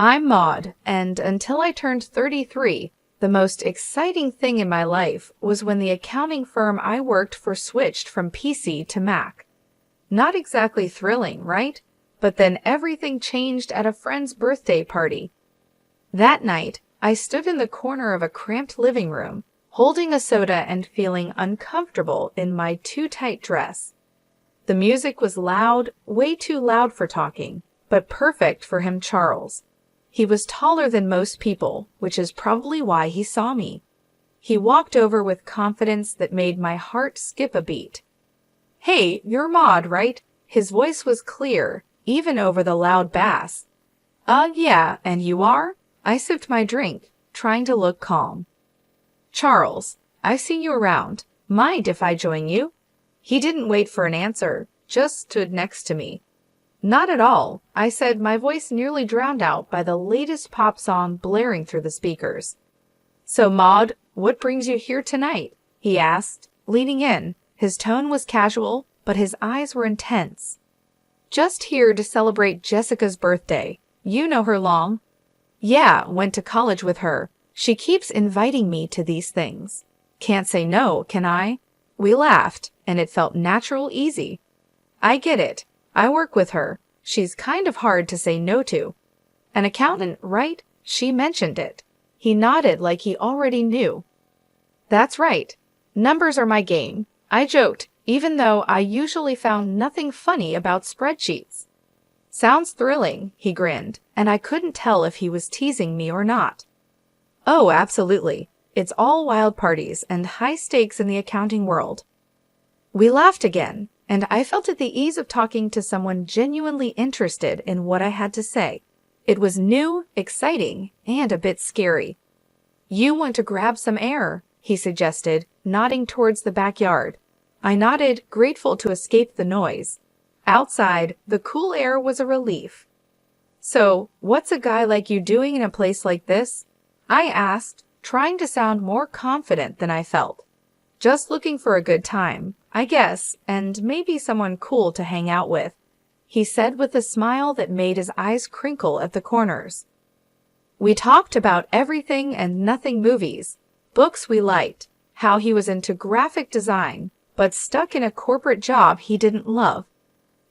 I'm Maud, and until I turned 33, the most exciting thing in my life was when the accounting firm I worked for switched from PC to Mac. Not exactly thrilling, right? But then everything changed at a friend's birthday party. That night, I stood in the corner of a cramped living room, holding a soda and feeling uncomfortable in my too-tight dress. The music was loud, way too loud for talking, but perfect for him, Charles. He was taller than most people, which is probably why he saw me. He walked over with confidence that made my heart skip a beat. "Hey, you're Maud, right?" His voice was clear, even over the loud bass. Yeah, and you are?" I sipped my drink, trying to look calm. "Charles, I've seen you around. Mind if I join you?" He didn't wait for an answer, just stood next to me. "Not at all," I said, my voice nearly drowned out by the latest pop song blaring through the speakers. "So, Maud, what brings you here tonight?" he asked, leaning in. His tone was casual, but his eyes were intense. "Just here to celebrate Jessica's birthday. You know her long?" "Yeah, went to college with her. She keeps inviting me to these things. Can't say no, can I?" We laughed, and it felt natural, easy. "I get it. I work with her. She's kind of hard to say no to." "An accountant, right?" She mentioned it. He nodded like he already knew. "That's right. Numbers are my game," I joked, even though I usually found nothing funny about spreadsheets. "Sounds thrilling," he grinned, and I couldn't tell if he was teasing me or not. "Oh, absolutely. It's all wild parties and high stakes in the accounting world." We laughed again, and I felt at the ease of talking to someone genuinely interested in what I had to say. It was new, exciting, and a bit scary. "You want to grab some air," he suggested, nodding towards the backyard. I nodded, grateful to escape the noise. Outside, the cool air was a relief. "So, what's a guy like you doing in a place like this?" I asked, trying to sound more confident than I felt. "Just looking for a good time, I guess, and maybe someone cool to hang out with," he said with a smile that made his eyes crinkle at the corners. We talked about everything and nothing: movies, books we liked, how he was into graphic design, but stuck in a corporate job he didn't love.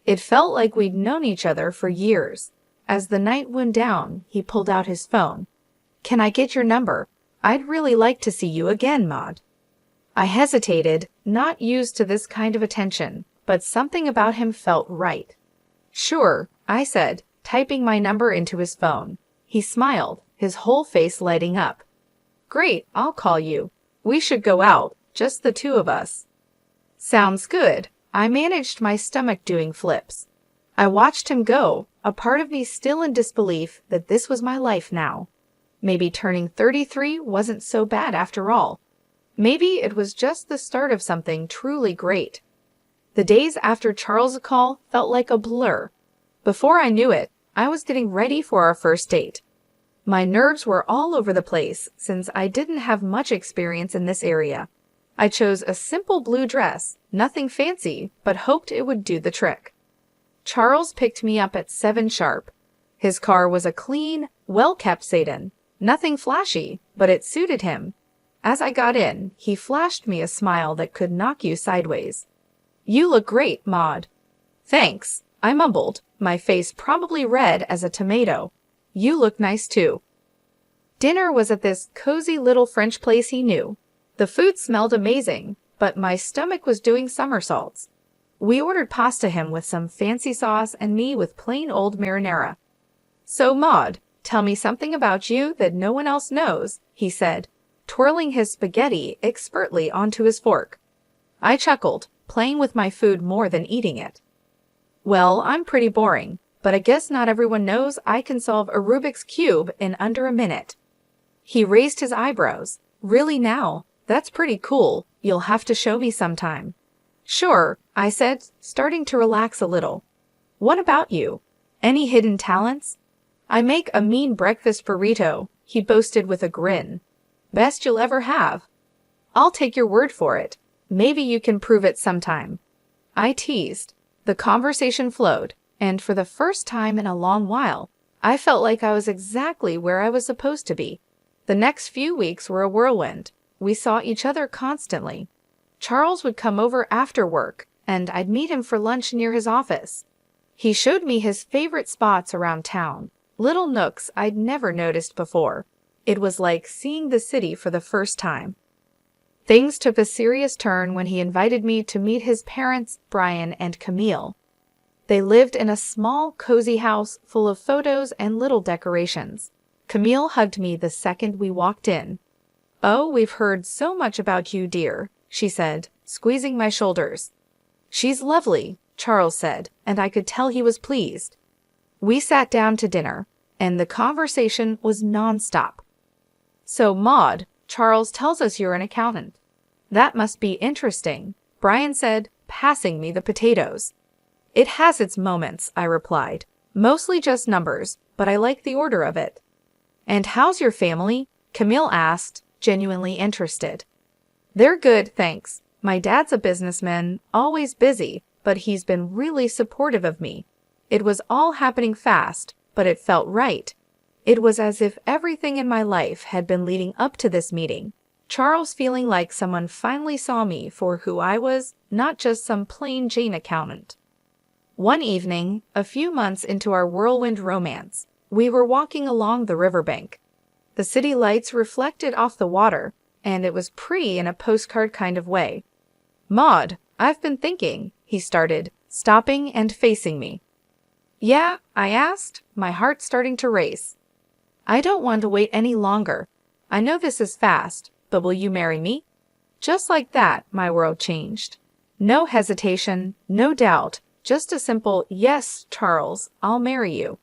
It felt like we'd known each other for years. As the night wound down, he pulled out his phone. "Can I get your number? I'd really like to see you again, Maud." I hesitated, not used to this kind of attention, but something about him felt right. "Sure," I said, typing my number into his phone. He smiled, his whole face lighting up. "Great, I'll call you. We should go out, just the two of us." "Sounds good." I managed my stomach doing flips. I watched him go, a part of me still in disbelief that this was my life now. Maybe turning 33 wasn't so bad after all. Maybe it was just the start of something truly great. The days after Charles' call felt like a blur. Before I knew it, I was getting ready for our first date. My nerves were all over the place since I didn't have much experience in this area. I chose a simple blue dress, nothing fancy, but hoped it would do the trick. Charles picked me up at 7 sharp. His car was a clean, well-kept sedan. Nothing flashy, but it suited him. As I got in, he flashed me a smile that could knock you sideways. "You look great, Maud." "Thanks," I mumbled, my face probably red as a tomato. "You look nice too." Dinner was at this cozy little French place he knew. The food smelled amazing, but my stomach was doing somersaults. We ordered pasta, him with some fancy sauce and me with plain old marinara. "So, Maud, tell me something about you that no one else knows," he said, twirling his spaghetti expertly onto his fork. I chuckled, playing with my food more than eating it. "Well, I'm pretty boring, but I guess not everyone knows I can solve a Rubik's Cube in under a minute." He raised his eyebrows. "Really now? That's pretty cool. You'll have to show me sometime." "Sure," I said, starting to relax a little. "What about you? Any hidden talents?" "I make a mean breakfast burrito," he boasted with a grin. "Best you'll ever have." "I'll take your word for it. Maybe you can prove it sometime." I teased. The conversation flowed, and for the first time in a long while, I felt like I was exactly where I was supposed to be. The next few weeks were a whirlwind. We saw each other constantly. Charles would come over after work, and I'd meet him for lunch near his office. He showed me his favorite spots around town, little nooks I'd never noticed before. It was like seeing the city for the first time. Things took a serious turn when he invited me to meet his parents, Brian and Camille. They lived in a small, cozy house full of photos and little decorations. Camille hugged me the second we walked in. "Oh, we've heard so much about you, dear," she said, squeezing my shoulders. "She's lovely," Charles said, and I could tell he was pleased. We sat down to dinner, and the conversation was nonstop. "So, Maud, Charles tells us you're an accountant. That must be interesting," Brian said, passing me the potatoes. "It has its moments," I replied. "Mostly just numbers, but I like the order of it." "And how's your family?" Camille asked, genuinely interested. "They're good, thanks. My dad's a businessman, always busy, but he's been really supportive of me. It was all happening fast, but it felt right. It was as if everything in my life had been leading up to this meeting. Charles feeling like someone finally saw me for who I was, not just some plain Jane accountant. One evening, a few months into our whirlwind romance, we were walking along the riverbank. The city lights reflected off the water, and it was pretty in a postcard kind of way. "Maud, I've been thinking," he started, stopping and facing me. "Yeah?" I asked, my heart starting to race. "I don't want to wait any longer. I know this is fast, but will you marry me?" Just like that, my world changed. No hesitation, no doubt, just a simple, "Yes, Charles, I'll marry you."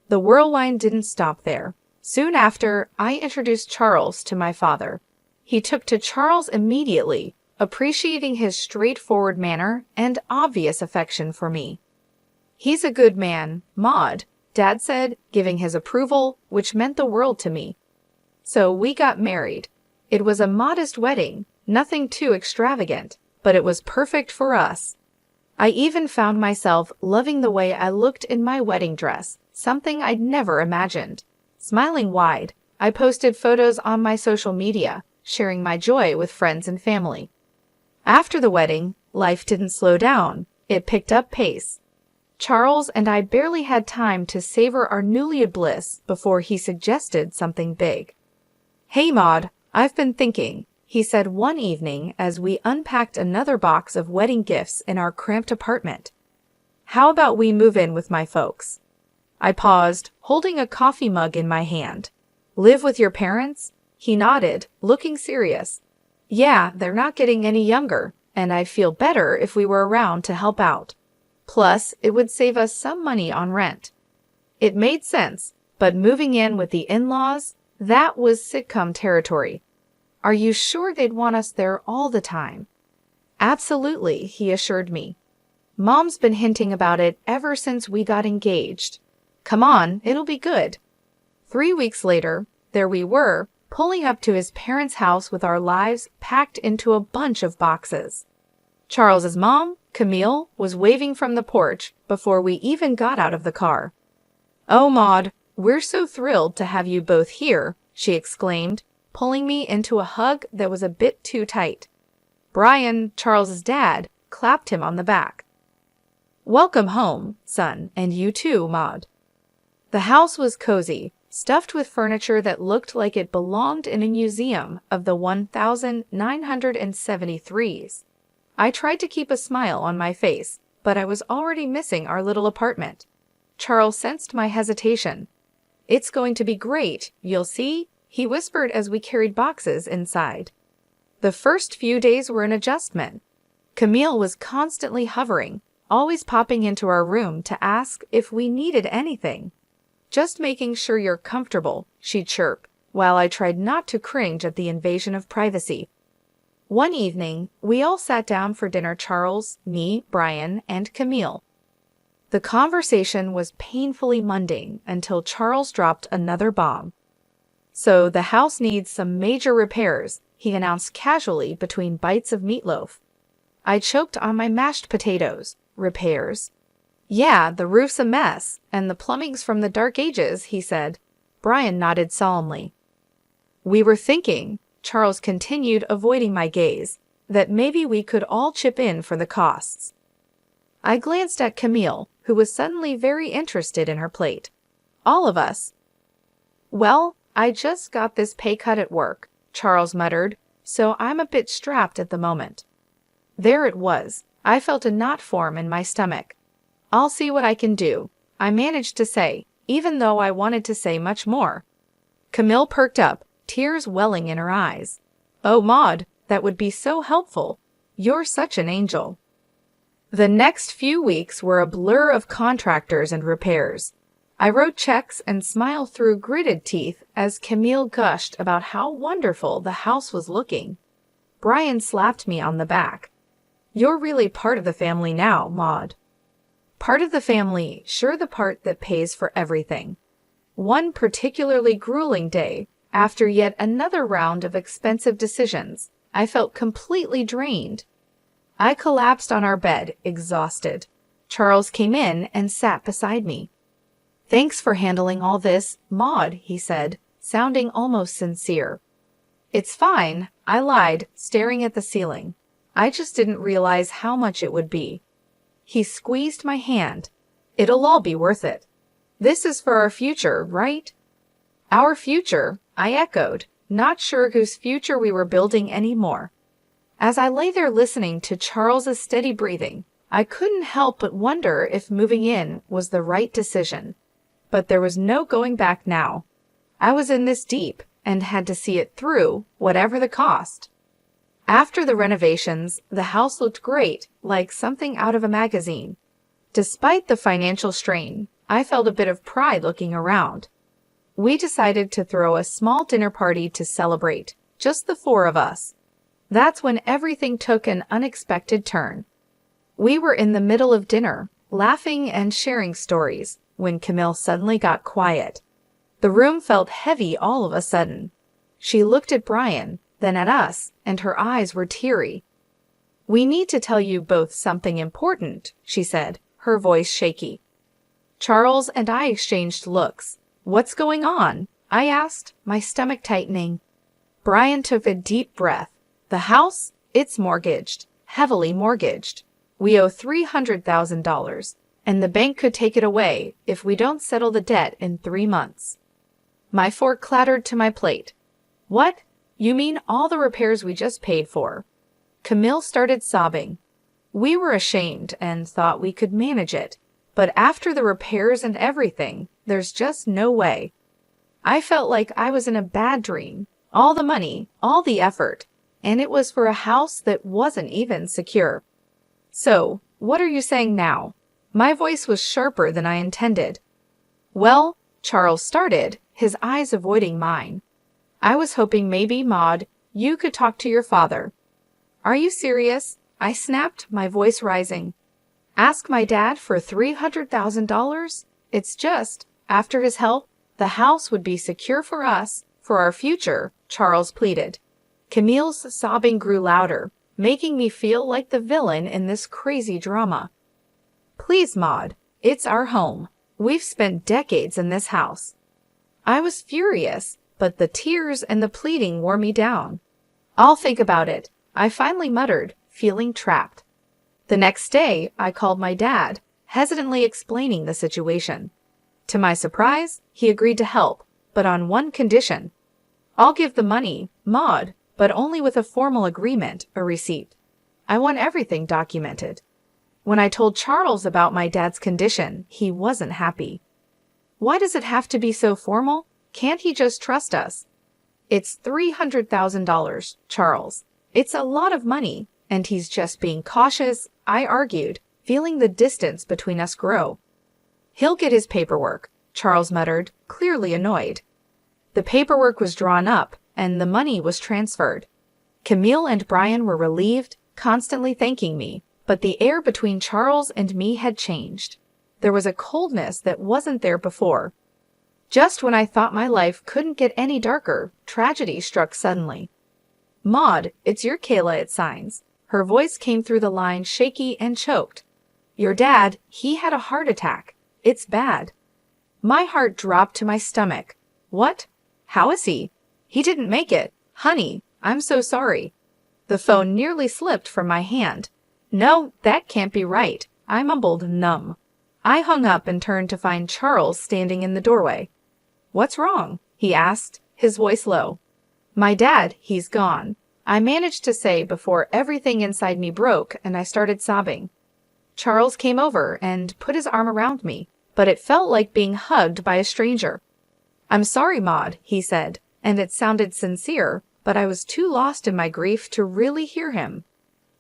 The whirlwind didn't stop there. Soon after, I introduced Charles to my father. He took to Charles immediately, appreciating his straightforward manner and obvious affection for me. "He's a good man, Maud," Dad said, giving his approval, which meant the world to me. So we got married. It was a modest wedding, nothing too extravagant, but it was perfect for us. I even found myself loving the way I looked in my wedding dress, something I'd never imagined. Smiling wide, I posted photos on my social media, sharing my joy with friends and family. After the wedding, life didn't slow down. It picked up pace. Charles and I barely had time to savor our newly bliss before he suggested something big. "Hey, Maud, I've been thinking," he said one evening as we unpacked another box of wedding gifts in our cramped apartment. "How about we move in with my folks?" I paused, holding a coffee mug in my hand. "Live with your parents?" He nodded, looking serious. "Yeah, they're not getting any younger, and I'd feel better if we were around to help out. Plus, it would save us some money on rent." It made sense, but moving in with the in-laws, that was sitcom territory. "Are you sure they'd want us there all the time?" "Absolutely," he assured me. "Mom's been hinting about it ever since we got engaged. Come on, it'll be good." 3 weeks later, there we were, pulling up to his parents' house with our lives packed into a bunch of boxes. Charles's mom, Camille, was waving from the porch before we even got out of the car. "Oh, Maud, we're so thrilled to have you both here," she exclaimed, pulling me into a hug that was a bit too tight. Brian, Charles's dad, clapped him on the back. "Welcome home, son, and you too, Maud." The house was cozy, stuffed with furniture that looked like it belonged in a museum of the 1973s. I tried to keep a smile on my face, but I was already missing our little apartment. Charles sensed my hesitation. "It's going to be great, you'll see," he whispered as we carried boxes inside. The first few days were an adjustment. Camille was constantly hovering, always popping into our room to ask if we needed anything. "Just making sure you're comfortable," she'd chirp, while I tried not to cringe at the invasion of privacy. One evening, we all sat down for dinner, Charles, me, Brian, and Camille. The conversation was painfully mundane until Charles dropped another bomb. "So the house needs some major repairs," he announced casually between bites of meatloaf. I choked on my mashed potatoes. "Repairs?" Yeah, the roof's a mess, and the plumbing's from the Dark Ages, he said. Brian nodded solemnly. We were thinking, Charles continued, avoiding my gaze, that maybe we could all chip in for the costs. I glanced at Camille, who was suddenly very interested in her plate. All of us. Well, I just got this pay cut at work, Charles muttered, so I'm a bit strapped at the moment. There it was. I felt a knot form in my stomach. I'll see what I can do, I managed to say, even though I wanted to say much more. Camille perked up, tears welling in her eyes. Oh, Maud, that would be so helpful. You're such an angel. The next few weeks were a blur of contractors and repairs. I wrote checks and smiled through gritted teeth as Camille gushed about how wonderful the house was looking. Brian slapped me on the back. You're really part of the family now, Maud. Part of the family, sure, the part that pays for everything. One particularly grueling day, after yet another round of expensive decisions, I felt completely drained. I collapsed on our bed, exhausted. Charles came in and sat beside me. Thanks for handling all this, Maud, he said, sounding almost sincere. It's fine, I lied, staring at the ceiling. I just didn't realize how much it would be. He squeezed my hand. It'll all be worth it. This is for our future, right? Our future, I echoed, not sure whose future we were building anymore. As I lay there listening to Charles's steady breathing, I couldn't help but wonder if moving in was the right decision. But there was no going back now. I was in this deep and had to see it through, whatever the cost. After the renovations, the house looked great, like something out of a magazine. Despite the financial strain, I felt a bit of pride looking around. We decided to throw a small dinner party to celebrate, just the four of us. That's when everything took an unexpected turn. We were in the middle of dinner, laughing and sharing stories, when Camille suddenly got quiet. The room felt heavy all of a sudden. She looked at Brian, then at us, and her eyes were teary. We need to tell you both something important, she said, her voice shaky. Charles and I exchanged looks. What's going on? I asked, my stomach tightening. Brian took a deep breath. The house? It's mortgaged, heavily mortgaged. We owe $300,000, and the bank could take it away if we don't settle the debt in 3 months. My fork clattered to my plate. What? You mean all the repairs we just paid for? Camille started sobbing. We were ashamed and thought we could manage it, but after the repairs and everything, there's just no way. I felt like I was in a bad dream. All the money, all the effort, and it was for a house that wasn't even secure. So, what are you saying now? My voice was sharper than I intended. Well, Charles started, his eyes avoiding mine. I was hoping maybe, Maud, you could talk to your father. Are you serious? I snapped, my voice rising. Ask my dad for $300,000? It's just, after his help, the house would be secure for us, for our future, Charles pleaded. Camille's sobbing grew louder, making me feel like the villain in this crazy drama. Please, Maud, it's our home. We've spent decades in this house. I was furious, but the tears and the pleading wore me down. I'll think about it, I finally muttered, feeling trapped. The next day, I called my dad, hesitantly explaining the situation. To my surprise, he agreed to help, but on one condition. I'll give the money, Maud, but only with a formal agreement, a receipt. I want everything documented. When I told Charles about my dad's condition, he wasn't happy. Why does it have to be so formal? Can't he just trust us? It's $300,000, Charles. It's a lot of money, and he's just being cautious, I argued, feeling the distance between us grow. He'll get his paperwork, Charles muttered, clearly annoyed. The paperwork was drawn up, and the money was transferred. Camille and Brian were relieved, constantly thanking me, but the air between Charles and me had changed. There was a coldness that wasn't there before. Just when I thought my life couldn't get any darker, tragedy struck suddenly. Maud, it's your Kayla, it signs. Her voice came through the line shaky and choked. Your dad, he had a heart attack. It's bad." My heart dropped to my stomach. "What? How is he?" "He didn't make it. Honey, I'm so sorry." The phone nearly slipped from my hand. "No, that can't be right," I mumbled, numb. I hung up and turned to find Charles standing in the doorway. "What's wrong?" he asked, his voice low. "My dad, he's gone," I managed to say before everything inside me broke and I started sobbing. Charles came over and put his arm around me, but it felt like being hugged by a stranger. "I'm sorry, Maud," he said, and it sounded sincere, but I was too lost in my grief to really hear him.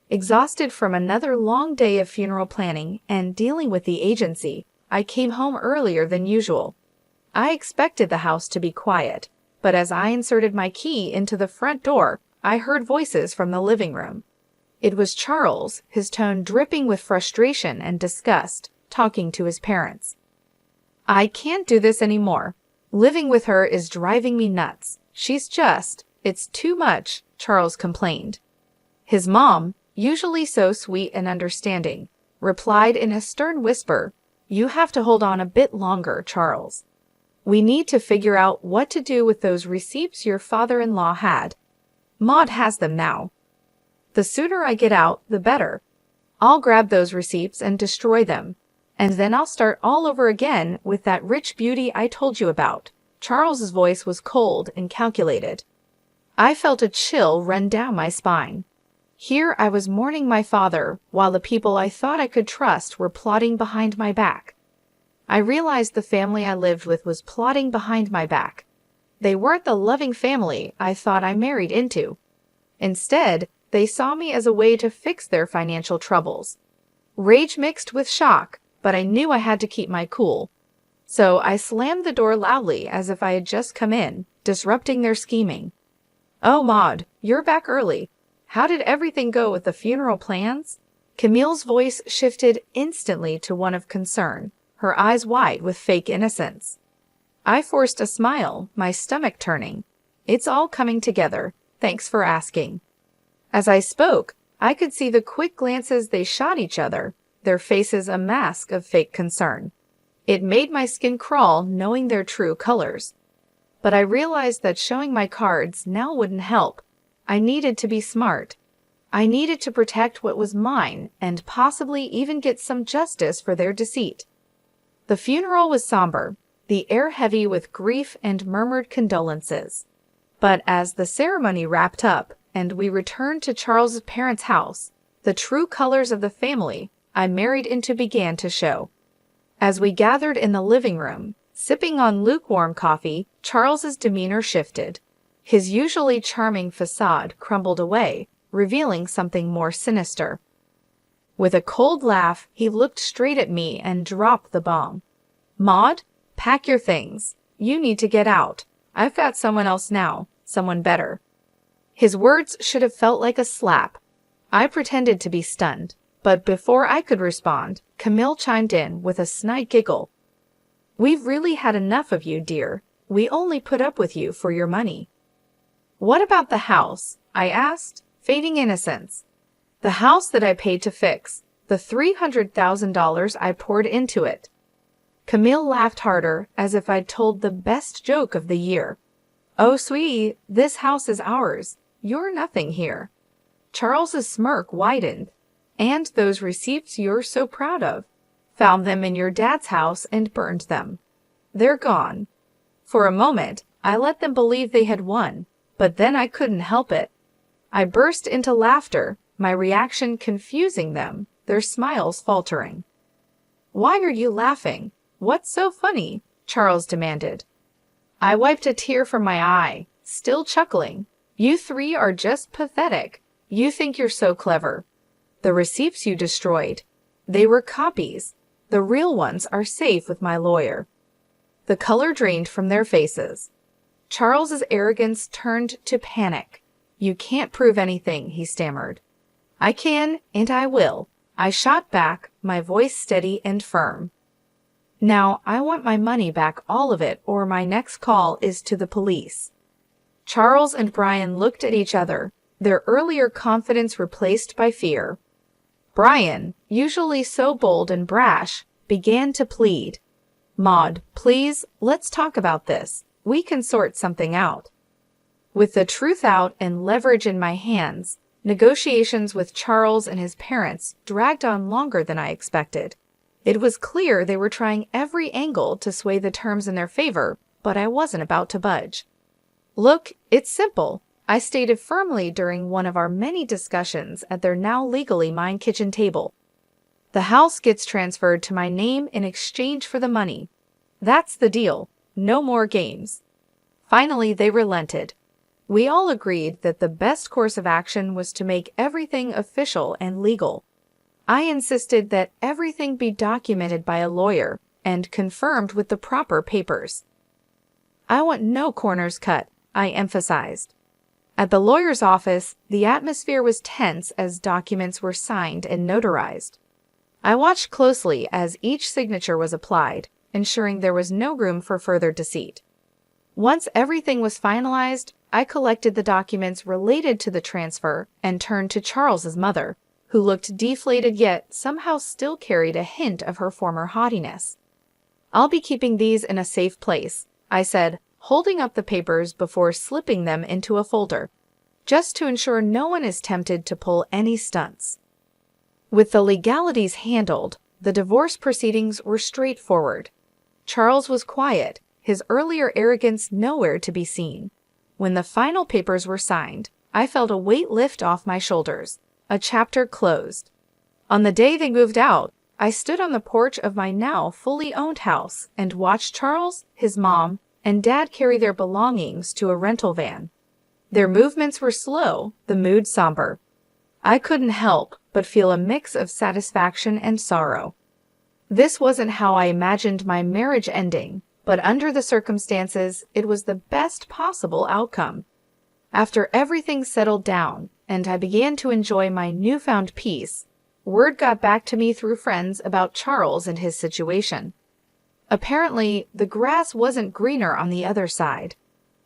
Exhausted from another long day of funeral planning and dealing with the agency, I came home earlier than usual. I expected the house to be quiet, but as I inserted my key into the front door, I heard voices from the living room. It was Charles, his tone dripping with frustration and disgust, talking to his parents. "I can't do this anymore. Living with her is driving me nuts. It's too much," Charles complained. His mom, usually so sweet and understanding, replied in a stern whisper, "You have to hold on a bit longer, Charles. We need to figure out what to do with those receipts your father-in-law had. Maud has them now. The sooner I get out, the better. I'll grab those receipts and destroy them, and then I'll start all over again with that rich beauty I told you about." Charles's voice was cold and calculated. I felt a chill run down my spine. Here I was mourning my father, while the people I thought I could trust were plotting behind my back. I realized the family I lived with was plotting behind my back. They weren't the loving family I thought I married into. Instead, they saw me as a way to fix their financial troubles. Rage mixed with shock, but I knew I had to keep my cool. So I slammed the door loudly as if I had just come in, disrupting their scheming. "Oh, Maud, you're back early. How did everything go with the funeral plans?" Camille's voice shifted instantly to one of concern, her eyes wide with fake innocence. I forced a smile, my stomach turning. "It's all coming together. Thanks for asking." As I spoke, I could see the quick glances they shot each other, their faces a mask of fake concern. It made my skin crawl knowing their true colors. But I realized that showing my cards now wouldn't help. I needed to be smart. I needed to protect what was mine and possibly even get some justice for their deceit. The funeral was somber, the air heavy with grief and murmured condolences. But as the ceremony wrapped up and we returned to Charles's parents' house, the true colors of the family I married into began to show. As we gathered in the living room, sipping on lukewarm coffee, Charles's demeanor shifted. His usually charming facade crumbled away, revealing something more sinister. With a cold laugh, he looked straight at me and dropped the bomb. "Maud, pack your things. You need to get out. I've got someone else now, someone better." His words should have felt like a slap. I pretended to be stunned, but before I could respond, Camille chimed in with a snide giggle. "We've really had enough of you, dear. We only put up with you for your money." "What about the house?" I asked, feigning innocence. "The house that I paid to fix, the $300,000 I poured into it." Camille laughed harder, as if I'd told the best joke of the year. "Oh, sweetie, this house is ours. You're nothing here." Charles's smirk widened. "And those receipts you're so proud of. Found them in your dad's house and burned them. They're gone." For a moment, I let them believe they had won, but then I couldn't help it. I burst into laughter, my reaction confusing them, their smiles faltering. "Why are you laughing? What's so funny?" Charles demanded. I wiped a tear from my eye, still chuckling. "You three are just pathetic. You think you're so clever. The receipts you destroyed, they were copies. The real ones are safe with my lawyer." The color drained from their faces. Charles's arrogance turned to panic. "You can't prove anything," he stammered. "I can, and I will," I shot back, my voice steady and firm. "Now, I want my money back, all of it, or my next call is to the police." Charles and Brian looked at each other, their earlier confidence replaced by fear. Brian, usually so bold and brash, began to plead. "Maud, please, let's talk about this. We can sort something out." With the truth out and leverage in my hands, negotiations with Charles and his parents dragged on longer than I expected. It was clear they were trying every angle to sway the terms in their favor, but I wasn't about to budge. "Look, it's simple," I stated firmly during one of our many discussions at their now legally mine kitchen table. "The house gets transferred to my name in exchange for the money. That's the deal. No more games." Finally, they relented. We all agreed that the best course of action was to make everything official and legal. I insisted that everything be documented by a lawyer and confirmed with the proper papers. "I want no corners cut," I emphasized. At the lawyer's office, the atmosphere was tense as documents were signed and notarized. I watched closely as each signature was applied, ensuring there was no room for further deceit. Once everything was finalized, I collected the documents related to the transfer and turned to Charles's mother, who looked deflated yet somehow still carried a hint of her former haughtiness. "I'll be keeping these in a safe place," I said, holding up the papers before slipping them into a folder, just to ensure no one is tempted to pull any stunts. With the legalities handled, the divorce proceedings were straightforward. Charles was quiet, his earlier arrogance nowhere to be seen. When the final papers were signed, I felt a weight lift off my shoulders. A chapter closed. On the day they moved out, I stood on the porch of my now fully owned house and watched Charles, his mom, and Dad carry their belongings to a rental van. Their movements were slow, the mood somber. I couldn't help but feel a mix of satisfaction and sorrow. This wasn't how I imagined my marriage ending, but under the circumstances, it was the best possible outcome. After everything settled down, and I began to enjoy my newfound peace, word got back to me through friends about Charles and his situation. Apparently, the grass wasn't greener on the other side.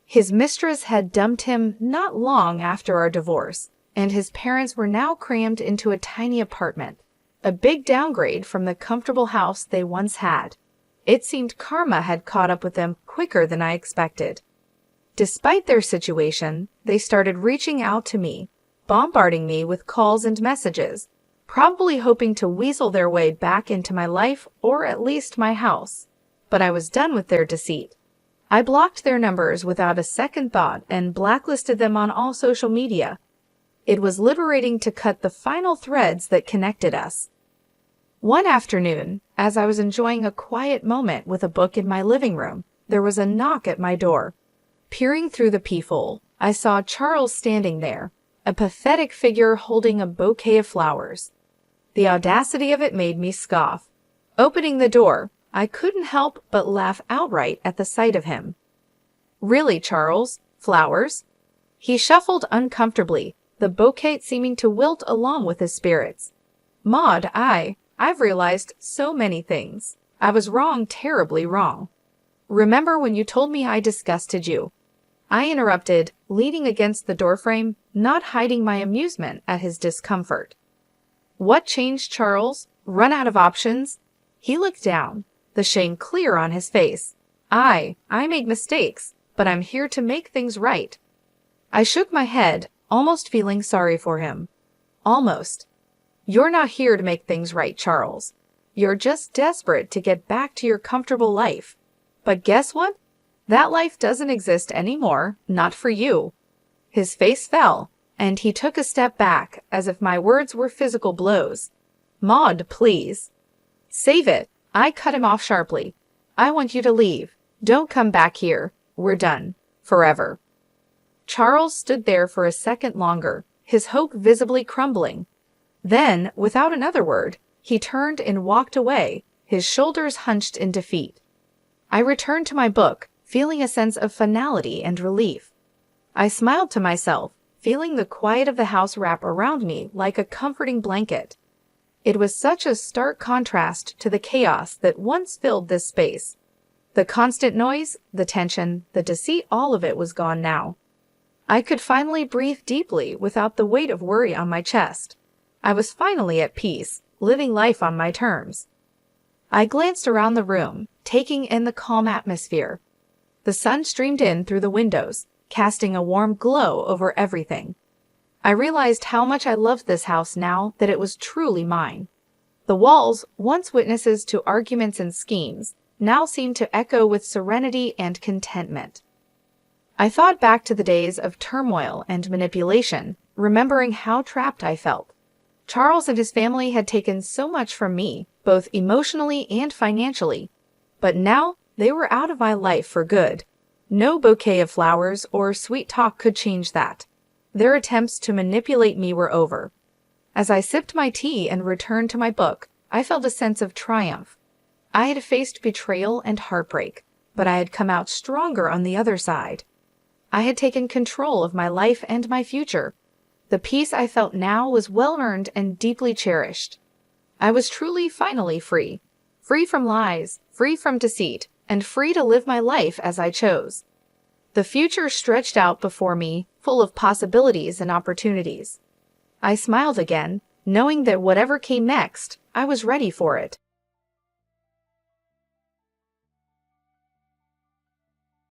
His mistress had dumped him not long after our divorce, and his parents were now crammed into a tiny apartment, a big downgrade from the comfortable house they once had. It seemed karma had caught up with them quicker than I expected. Despite their situation, they started reaching out to me, bombarding me with calls and messages, probably hoping to weasel their way back into my life or at least my house. But I was done with their deceit. I blocked their numbers without a second thought and blacklisted them on all social media. It was liberating to cut the final threads that connected us. One afternoon, as I was enjoying a quiet moment with a book in my living room, there was a knock at my door. Peering through the peephole, I saw Charles standing there, a pathetic figure holding a bouquet of flowers. The audacity of it made me scoff. Opening the door, I couldn't help but laugh outright at the sight of him. "Really, Charles? Flowers?" He shuffled uncomfortably, the bouquet seeming to wilt along with his spirits. "Maud, I've realized so many things. I was wrong, terribly wrong. Remember when you told me I disgusted you?" I interrupted, leaning against the doorframe, not hiding my amusement at his discomfort. "What changed, Charles? Run out of options?" He looked down, the shame clear on his face. I made mistakes, but I'm here to make things right." I shook my head, almost feeling sorry for him. "Almost. You're not here to make things right, Charles. You're just desperate to get back to your comfortable life. But guess what? That life doesn't exist anymore, not for you." His face fell, and he took a step back as if my words were physical blows. "Maud, please." "Save it." I cut him off sharply. "I want you to leave. Don't come back here. We're done. Forever." Charles stood there for a second longer, his hope visibly crumbling. Then, without another word, he turned and walked away, his shoulders hunched in defeat. I returned to my book, feeling a sense of finality and relief. I smiled to myself, feeling the quiet of the house wrap around me like a comforting blanket. It was such a stark contrast to the chaos that once filled this space. The constant noise, the tension, the deceit, all of it was gone now. I could finally breathe deeply without the weight of worry on my chest. I was finally at peace, living life on my terms. I glanced around the room, taking in the calm atmosphere. The sun streamed in through the windows, casting a warm glow over everything. I realized how much I loved this house now that it was truly mine. The walls, once witnesses to arguments and schemes, now seemed to echo with serenity and contentment. I thought back to the days of turmoil and manipulation, remembering how trapped I felt. Charles and his family had taken so much from me, both emotionally and financially, but now they were out of my life for good. No bouquet of flowers or sweet talk could change that. Their attempts to manipulate me were over. As I sipped my tea and returned to my book, I felt a sense of triumph. I had faced betrayal and heartbreak, but I had come out stronger on the other side. I had taken control of my life and my future. The peace I felt now was well-earned and deeply cherished. I was truly finally free. Free from lies, free from deceit, and free to live my life as I chose. The future stretched out before me, full of possibilities and opportunities. I smiled again, knowing that whatever came next, I was ready for it.